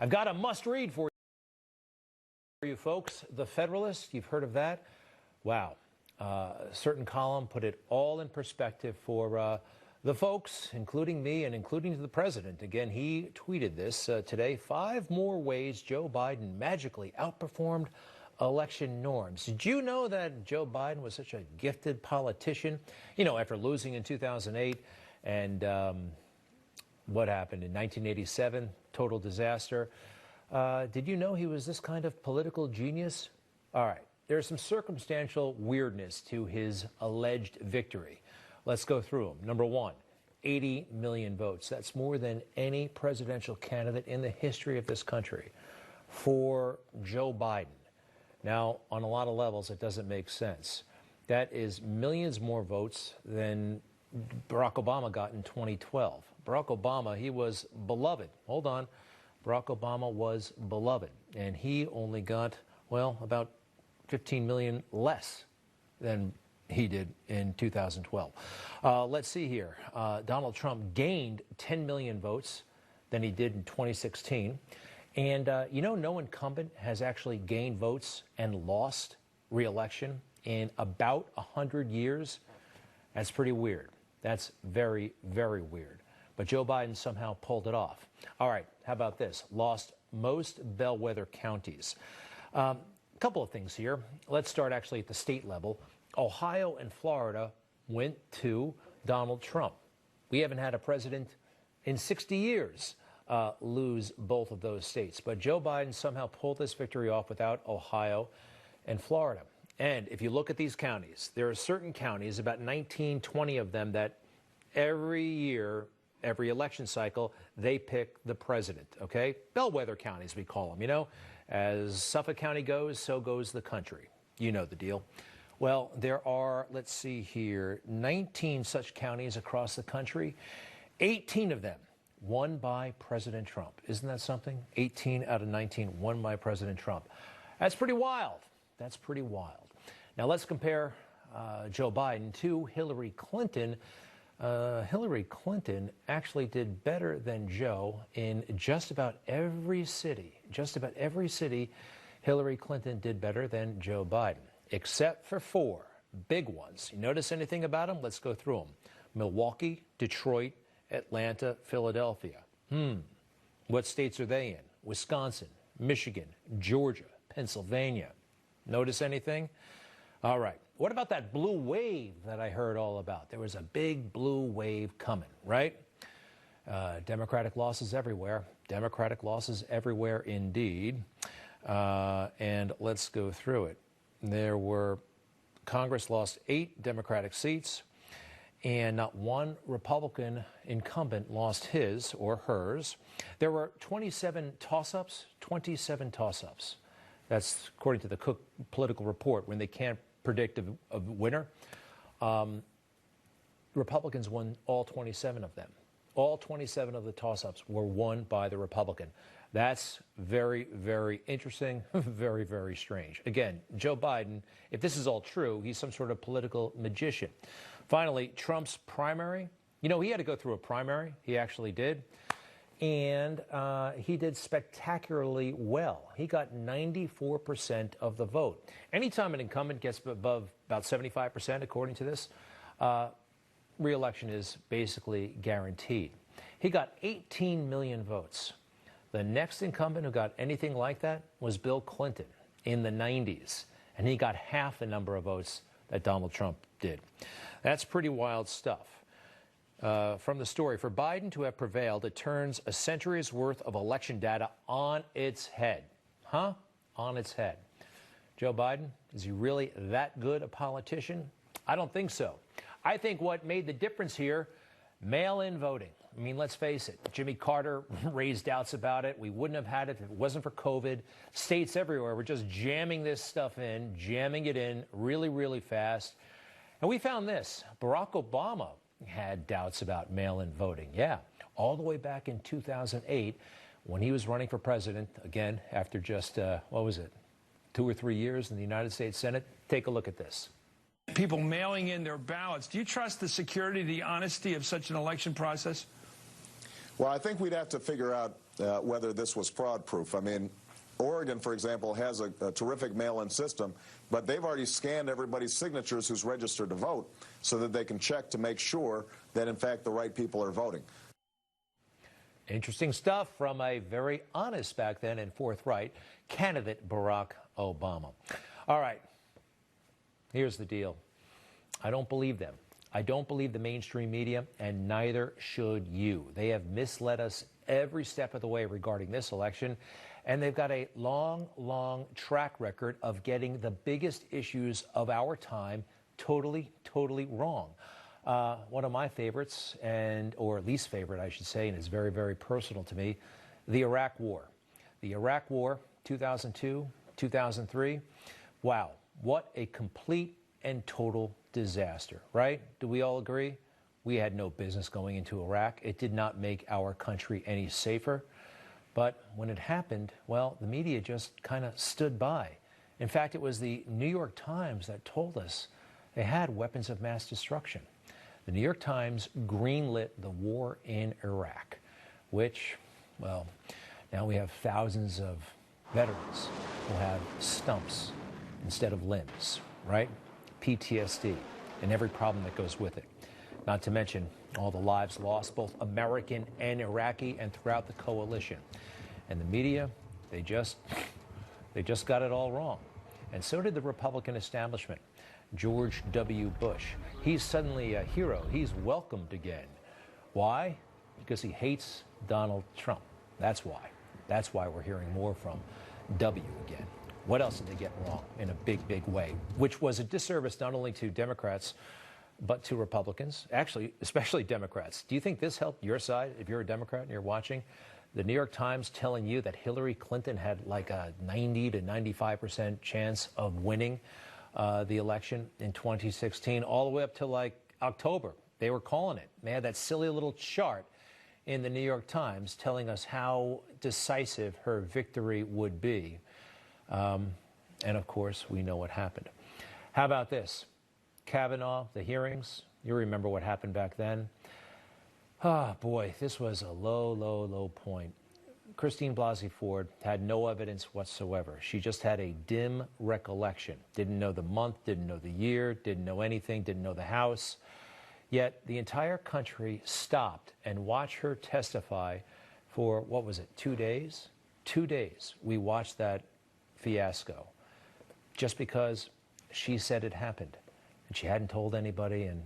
I've got a must-read for you folks. The Federalist, you've heard of that? Wow. A certain column put it all in perspective for the folks, including me and including the president. Again, he tweeted this today. 5 more ways Joe Biden magically outperformed election norms. Did you know that Joe Biden was such a gifted politician? You know, after losing in 2008 and what happened in 1987, total disaster. Did you know he was this kind of political genius? All right, there's some circumstantial weirdness to his alleged victory. Let's go through them. Number 1, 80 million votes. That's more than any presidential candidate in the history of this country for Joe Biden. Now, on a lot of levels, it doesn't make sense. That is millions more votes than Barack Obama got in 2012. Barack Obama, he was beloved. Hold on. Barack Obama was beloved, and he only got, well, about 15 million less than he did in 2012. Let's see here. Donald Trump gained 10 million votes than he did in 2016. And you know, no incumbent has actually gained votes and lost re-election in about 100 years. That's pretty weird. That's very, very weird. But Joe Biden somehow pulled it off. All right, how about this? Lost most bellwether counties. A couple of things here. Let's start actually at the state level. Ohio and Florida went to Donald Trump. We haven't had a president in 60 years lose both of those states. But Joe Biden somehow pulled this victory off without Ohio and Florida. And if you look at these counties, there are certain counties, about 19, 20 of them, that every year, every election cycle, they pick the president, okay? Bellwether counties, we call them, you know? As Suffolk County goes, so goes the country. You know the deal. Well, there are, let's see here, 19 such counties across the country, 18 of them won by President Trump. Isn't that something? 18 out of 19 won by President Trump. That's pretty wild. That's pretty wild. Now let's compare Joe Biden to Hillary Clinton. Hillary Clinton actually did better than Joe in just about every city. Just about every city, Hillary Clinton did better than Joe Biden, except for 4 big ones. You notice anything about them? Let's go through them. Milwaukee, Detroit, Atlanta, Philadelphia. What states are they in? Wisconsin, Michigan, Georgia, Pennsylvania. Notice anything? All right. What about that blue wave that I heard all about? There was a big blue wave coming, right? Democratic losses everywhere. Democratic losses everywhere indeed. And let's go through it. There were, Congress lost 8 Democratic seats, and not one Republican incumbent lost his or hers. There were 27 toss-ups, 27 toss-ups. That's according to the Cook Political Report, when they can't predict a winner. Republicans won all 27 of them. All 27 of the toss-ups were won by the Republican. That's very, very interesting, very, very strange. Again, Joe Biden, if this is all true, he's some sort of political magician. Finally, Trump's primary. You know, he had to go through a primary. He actually did. And he did spectacularly well. He got 94% of the vote. Anytime an incumbent gets above about 75%, according to this, re-election is basically guaranteed. He got 18 million votes. The next incumbent who got anything like that was Bill Clinton in the 90s, and he got half the number of votes that Donald Trump did. That's pretty wild stuff. From the story, for Biden to have prevailed, it turns a century's worth of election data on its head. Huh? On its head. Joe Biden, is he really that good a politician? I don't think so. I think what made the difference here, mail-in voting. I mean, let's face it, Jimmy Carter raised doubts about it. We wouldn't have had it if it wasn't for COVID. States everywhere were just jamming this stuff in, jamming it in really, really fast. And we found this. Barack Obama had doubts about mail-in voting. Yeah, all the way back in 2008 when he was running for president, again, after just, 2 or 3 years in the United States Senate. Take a look at this. People mailing in their ballots. Do you trust the security, the honesty of such an election process? Well, I think we'd have to figure out whether this was fraud-proof. I mean, Oregon, for example, has a terrific mail-in system, but they've already scanned everybody's signatures who's registered to vote so that they can check to make sure that, in fact, the right people are voting. Interesting stuff from a very honest back then and forthright candidate Barack Obama. All right, here's the deal. I don't believe them. I don't believe the mainstream media, and neither should you. They have misled us every step of the way regarding this election, and they've got a long, long track record of getting the biggest issues of our time totally wrong. One of my favorites, or least favorite, I should say, and it's very, very personal to me, the Iraq War. The Iraq War, 2002, 2003. Wow, what a complete and total disaster, right? Do we all agree? We had no business going into Iraq. It did not make our country any safer. But when it happened, well, the media just kind of stood by. In fact, it was the New York Times that told us they had weapons of mass destruction. The New York Times greenlit the war in Iraq, which, well, now we have thousands of veterans who have stumps instead of limbs, right? PTSD and every problem that goes with it. Not to mention all the lives lost, both American and Iraqi, and throughout the coalition. And the media, they just got it all wrong. And so did the Republican establishment. George W. Bush, he's suddenly a hero. He's welcomed again. Why? Because he hates Donald Trump. That's why. That's why we're hearing more from W again. What else did they get wrong in a big, big way? Which was a disservice not only to Democrats, but to Republicans, actually, especially Democrats. Do you think this helped your side if you're a Democrat and you're watching? The New York Times telling you that Hillary Clinton had like a 90 to 95% chance of winning the election in 2016, all the way up to like October. They were calling it. They had that silly little chart in the New York Times telling us how decisive her victory would be. And of course, we know what happened. How about this? Kavanaugh, the hearings, you remember what happened back then. Ah, boy, this was a low point. Christine Blasey Ford had no evidence whatsoever. She just had a dim recollection. Didn't know the month, didn't know the year, didn't know anything, didn't know the House. Yet the entire country stopped and watched her testify for, what was it, 2 days? 2 days. We watched that fiasco just because she said it happened. And she hadn't told anybody, and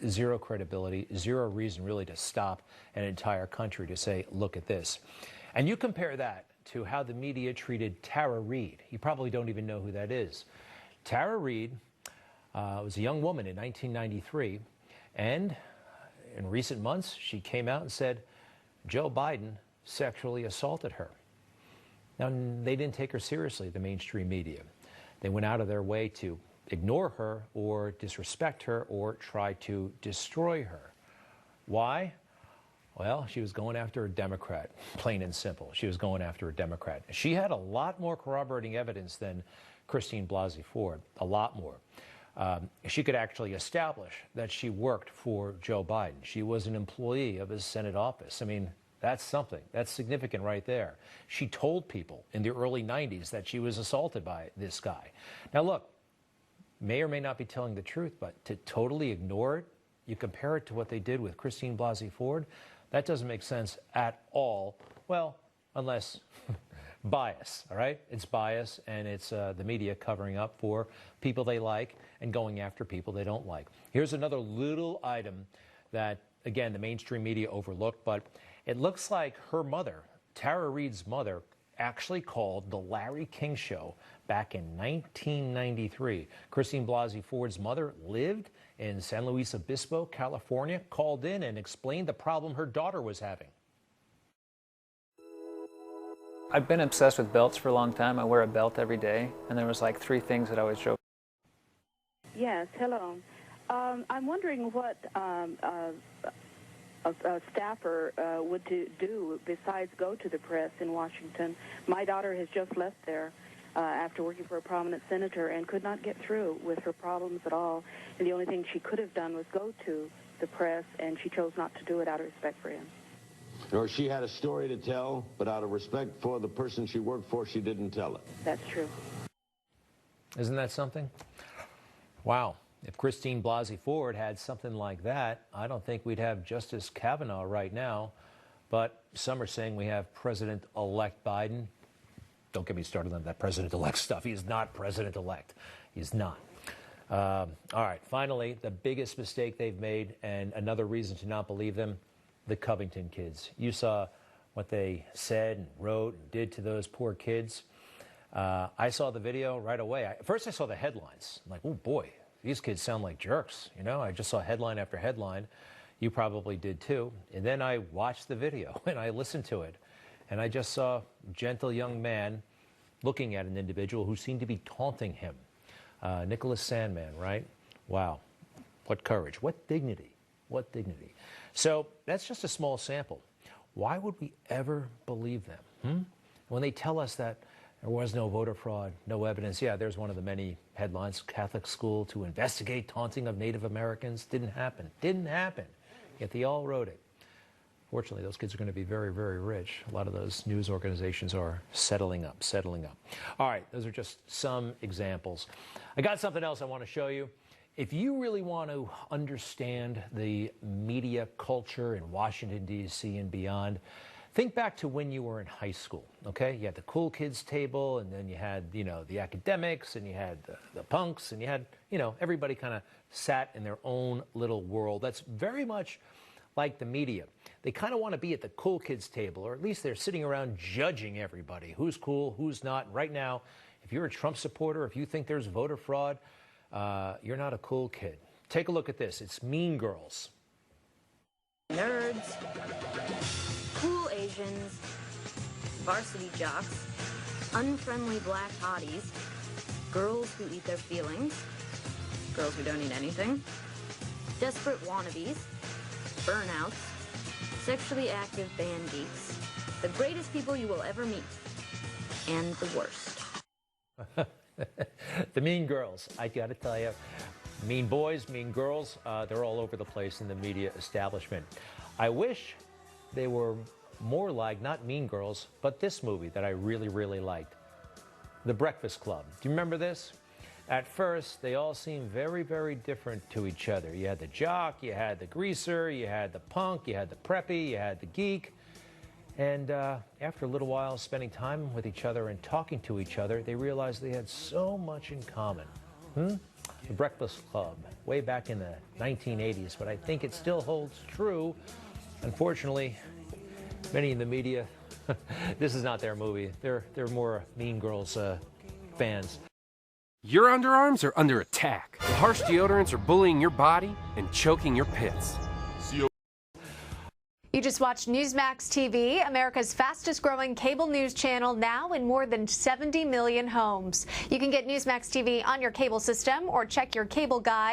zero credibility, zero reason really to stop an entire country to say, look at this. And you compare that to how the media treated Tara Reid. You probably don't even know who that is. Tara Reid was a young woman in 1993, and in recent months, she came out and said Joe Biden sexually assaulted her. Now, they didn't take her seriously, the mainstream media. They went out of their way to ignore her or disrespect her or try to destroy her. Why? Well, she was going after a Democrat, plain and simple. She was going after a Democrat. She had a lot more corroborating evidence than Christine Blasey Ford, a lot more. She could actually establish that she worked for Joe Biden. She was an employee of his Senate office. I mean, that's something. That's significant right there. She told people in the early 90s that she was assaulted by this guy. Now, look, may or may not be telling the truth, but to totally ignore it, you compare it to what they did with Christine Blasey Ford, that doesn't make sense at all. Well, unless bias, all right? It's bias, and it's the media covering up for people they like and going after people they don't like. Here's another little item that, again, the mainstream media overlooked, but it looks like her mother, Tara Reid's mother, actually called the Larry King Show back in 1993. Christine Blasey Ford's mother lived in San Luis Obispo, California, called in and explained the problem her daughter was having. I've been obsessed with belts for a long time. I wear a belt every day, and there was like 3 things that I always drove. Yes, hello. I'm wondering what a staffer would do besides go to the press in Washington. My daughter has just left there after working for a prominent senator and could not get through with her problems at all. And the only thing she could have done was go to the press, and she chose not to do it out of respect for him. Or she had a story to tell, but out of respect for the person she worked for, she didn't tell it. That's true. Isn't that something? Wow. If Christine Blasey Ford had something like that, I don't think we'd have Justice Kavanaugh right now. But some are saying we have President-elect Biden. Don't get me started on that President-elect stuff. He is not President-elect. He's not. All right. Finally, the biggest mistake they've made, and another reason to not believe them, the Covington kids. You saw what they said and wrote and did to those poor kids. I saw the video right away. First, I saw the headlines. I'm like, oh, boy, these kids sound like jerks. You know, I just saw headline after headline. You probably did, too. And then I watched the video, and I listened to it. And I just saw a gentle young man looking at an individual who seemed to be taunting him. Nicholas Sandmann, right? Wow. What courage. What dignity. What dignity. So that's just a small sample. Why would we ever believe them? When they tell us that there was no voter fraud, no evidence. Yeah, there's one of the many headlines. Catholic school to investigate taunting of Native Americans. Didn't happen. Didn't happen. Yet they all wrote it. Fortunately, those kids are going to be very, very rich. A lot of those news organizations are settling up. All right, those are just some examples. I got something else I want to show you. If you really want to understand the media culture in Washington, D.C. and beyond, think back to when you were in high school, okay? You had the cool kids table, and then you had, you know, the academics, and you had the punks, and you had, you know, everybody kind of sat in their own little world. That's very much like the media. They kind of want to be at the cool kids table, or at least they're sitting around judging everybody. Who's cool, who's not. Right now, if you're a Trump supporter, if you think there's voter fraud, you're not a cool kid. Take a look at this. It's Mean Girls. Nerds, cool Asians, varsity jocks, unfriendly black hotties, girls who eat their feelings, girls who don't eat anything, desperate wannabes, burnouts, sexually active band geeks, the greatest people you will ever meet, and the worst. The Mean Girls, I got to tell you, mean boys, mean girls, they're all over the place in the media establishment. I wish they were more like, not Mean Girls, but this movie that I really, really liked, The Breakfast Club. Do you remember this? At first, they all seemed very, very different to each other. You had the jock, you had the greaser, you had the punk, you had the preppy, you had the geek. And after a little while spending time with each other and talking to each other, they realized they had so much in common. The Breakfast Club, way back in the 1980s, but I think it still holds true. Unfortunately, many in the media, this is not their movie. They're more Mean Girls fans. Your underarms are under attack. The harsh deodorants are bullying your body and choking your pits. You just watched Newsmax TV, America's fastest growing cable news channel, now in more than 70 million homes. You can get Newsmax TV on your cable system or check your cable guide.